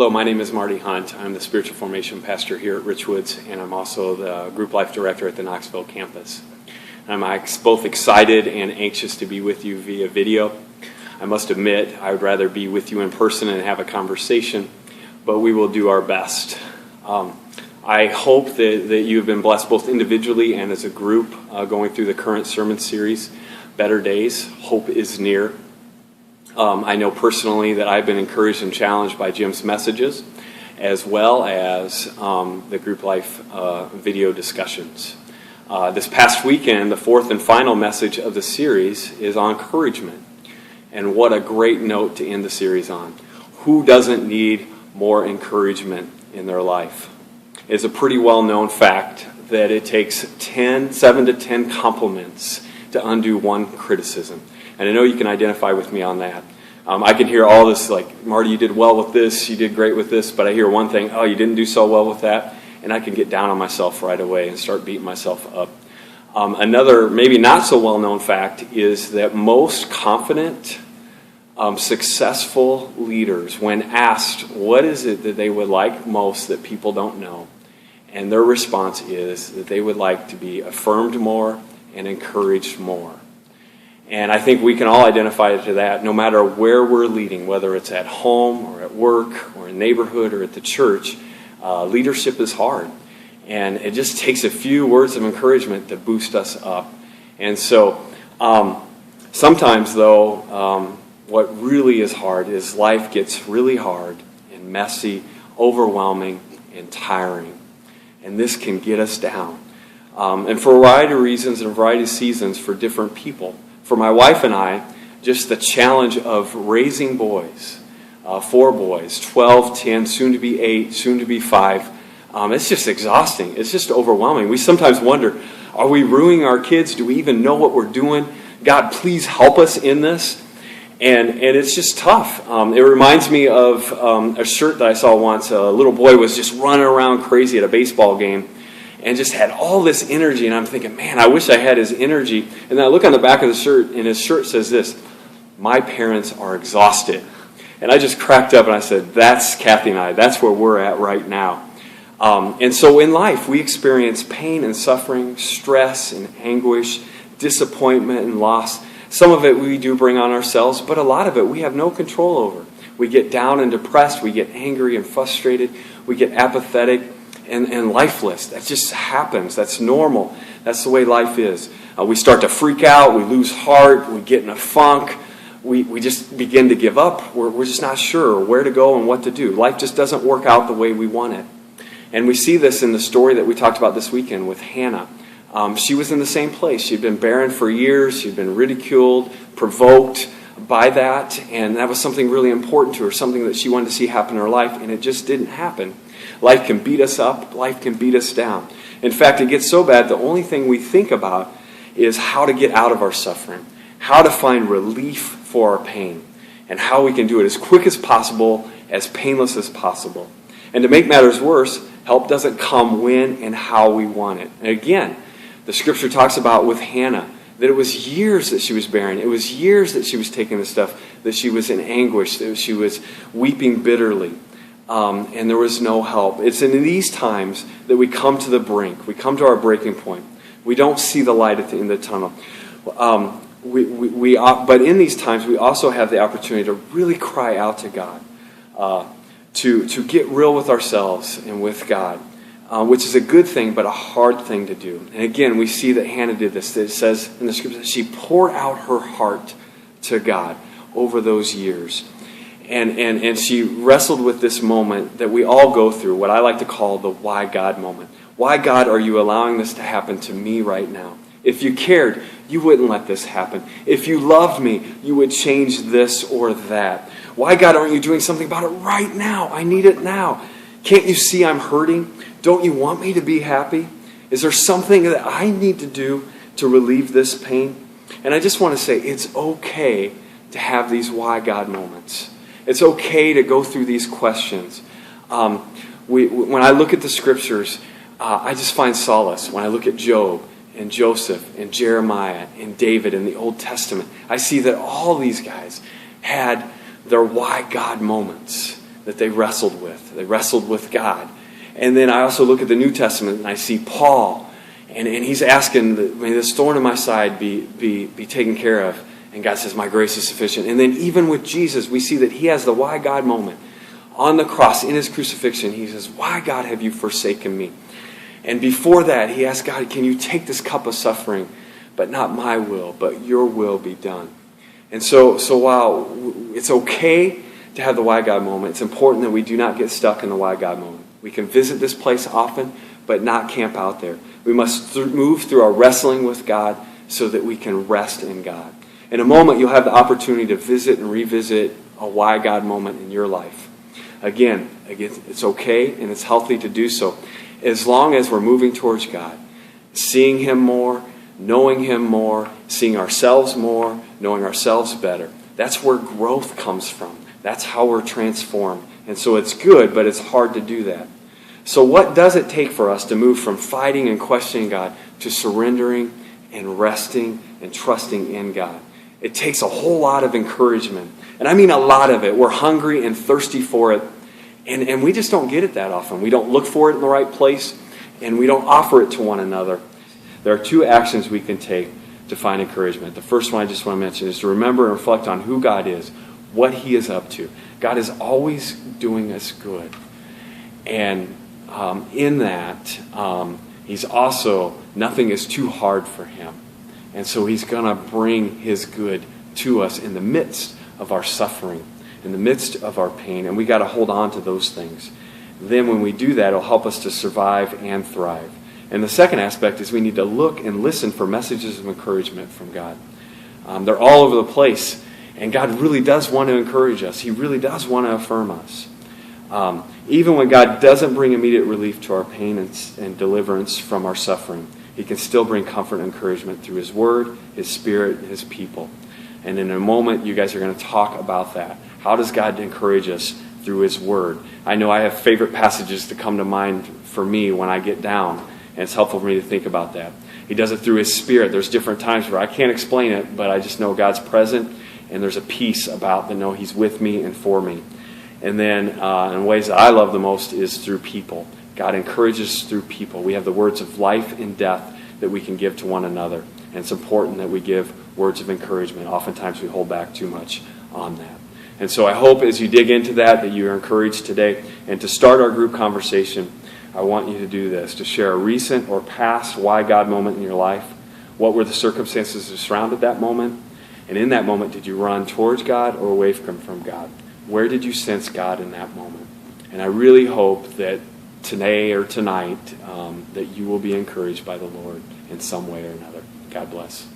Hello, my name is Marty Hunt. I'm the Spiritual Formation Pastor here at Rwoods, and I'm also the Group Life Director at the Knoxville campus. I'm both excited and anxious to be with you via video. I must admit, I would rather be with you in person and have a conversation, but we will do our best. I hope that you have been blessed both individually and as a group going through the current sermon series, Better Days, Hope is Near. I know personally that I've been encouraged and challenged by Jim's messages, as well as the Group Life video discussions. This past weekend, the fourth and final message of the series is on encouragement. And what a great note to end the series on. Who doesn't need more encouragement in their life? It's a pretty well-known fact that it takes 7 to 10 compliments to undo one criticism. And I know you can identify with me on that. I can hear all this like, Marty, you did well with this, you did great with this, but I hear one thing, oh, you didn't do so well with that, and I can get down on myself right away and start beating myself up. Another, maybe not so well-known fact is that most confident, successful leaders, when asked what is it that they would like most that people don't know, and their response is that they would like to be affirmed more and encouraged more. And I think we can all identify to that no matter where we're leading, whether it's at home or at work or in neighborhood or at the church. Leadership is hard. And it just takes a few words of encouragement to boost us up. And so sometimes, though, what really is hard is life gets really hard and messy, overwhelming, and tiring. And this can get us down. And for a variety of reasons and a variety of seasons for different people. For my wife and I, just the challenge of raising boys, 4 boys, 12, 10, soon to be 8, soon to be 5, it's just exhausting. It's just overwhelming. We sometimes wonder, are we ruining our kids? Do we even know what we're doing? God, please help us in this. And it's just tough. It reminds me of a shirt that I saw once. A little boy was just running around crazy at a baseball game and just had all this energy. And I'm thinking, man, I wish I had his energy. And then I look on the back of the shirt, and his shirt says this, my parents are exhausted. And I just cracked up, and I said, that's Kathy and I. That's where we're at right now. And so in life, we experience pain and suffering, stress and anguish, disappointment and loss. Some of it we do bring on ourselves, but a lot of it we have no control over. We get down and depressed. We get angry and frustrated. We get apathetic and lifeless. That just happens. That's normal. That's the way life is. We start to freak out. We lose heart. We get in a funk. We just begin to give up. We're just not sure where to go and what to do. Life just doesn't work out the way we want it. And we see this in the story that we talked about this weekend with Hannah. She was in the same place. She'd been barren for years. She'd been ridiculed, provoked by that. And that was something really important to her, something that she wanted to see happen in her life. And it just didn't happen. Life can beat us up. Life can beat us down. In fact, it gets so bad, the only thing we think about is how to get out of our suffering, how to find relief for our pain, and how we can do it as quick as possible, as painless as possible. And to make matters worse, help doesn't come when and how we want it. And again, the scripture talks about with Hannah that it was years that she was barren. It was years that she was taking this stuff, that she was in anguish, that she was weeping bitterly. And there was no help. It's in these times that we come to the brink. We come to our breaking point. We don't see the light at the end of the tunnel. But in these times, we also have the opportunity to really cry out to God, to get real with ourselves and with God, which is a good thing, but a hard thing to do. And again, we see that Hannah did this. It says in the scripture that she poured out her heart to God over those years. And she wrestled with this moment that we all go through, what I like to call the why God moment. Why, God, are you allowing this to happen to me right now? If you cared, you wouldn't let this happen. If you loved me, you would change this or that. Why, God, aren't you doing something about it right now? I need it now. Can't you see I'm hurting? Don't you want me to be happy? Is there something that I need to do to relieve this pain? And I just want to say it's okay to have these why God moments. It's okay to go through these questions. When I look at the scriptures, I just find solace. When I look at Job and Joseph and Jeremiah and David in the Old Testament, I see that all these guys had their why God moments. that they wrestled with. They wrestled with God. And then I also look at the New Testament and I see Paul, and he's asking, may this thorn in my side be taken care of. And God says, my grace is sufficient. And then even with Jesus, we see that he has the why God moment. On the cross, in his crucifixion, he says, why God have you forsaken me? And before that, he asked God, can you take this cup of suffering, but not my will, but your will be done. And so while it's okay to have the why God moment, it's important that we do not get stuck in the why God moment. We can visit this place often, but not camp out there. We must move through our wrestling with God so that we can rest in God. In a moment, you'll have the opportunity to visit and revisit a why God moment in your life. Again, it's okay and it's healthy to do so as long as we're moving towards God, seeing him more, knowing him more, seeing ourselves more, knowing ourselves better. That's where growth comes from. That's how we're transformed. And so it's good, but it's hard to do that. So what does it take for us to move from fighting and questioning God to surrendering and resting and trusting in God? It takes a whole lot of encouragement. And I mean a lot of it. We're hungry and thirsty for it. And we just don't get it that often. We don't look for it in the right place. And we don't offer it to one another. There are two actions we can take to find encouragement. The first one I just want to mention is to remember and reflect on who God is, what he is up to. God is always doing us good. And in that, he's also, nothing is too hard for him. And so he's going to bring his good to us in the midst of our suffering, in the midst of our pain. And we got to hold on to those things. Then when we do that, it'll help us to survive and thrive. And the second aspect is we need to look and listen for messages of encouragement from God. They're all over the place. And God really does want to encourage us. He really does want to affirm us. Even when God doesn't bring immediate relief to our pain and deliverance from our suffering, he can still bring comfort and encouragement through his word, his spirit, and his people. And in a moment, you guys are going to talk about that. How does God encourage us through his word? I know I have favorite passages to come to mind for me when I get down, and it's helpful for me to think about that. He does it through his spirit. There's different times where I can't explain it, but I just know God's present, and there's a peace about to know he's with me and for me. And then in ways that I love the most is through people. God encourages through people. We have the words of life and death that we can give to one another. And it's important that we give words of encouragement. Oftentimes we hold back too much on that. And so I hope as you dig into that you are encouraged today. And to start our group conversation, I want you to do this, to share a recent or past why God moment in your life. What were the circumstances that surrounded that moment? And in that moment, did you run towards God or away from God? Where did you sense God in that moment? And I really hope that today or tonight that you will be encouraged by the Lord in some way or another. God bless.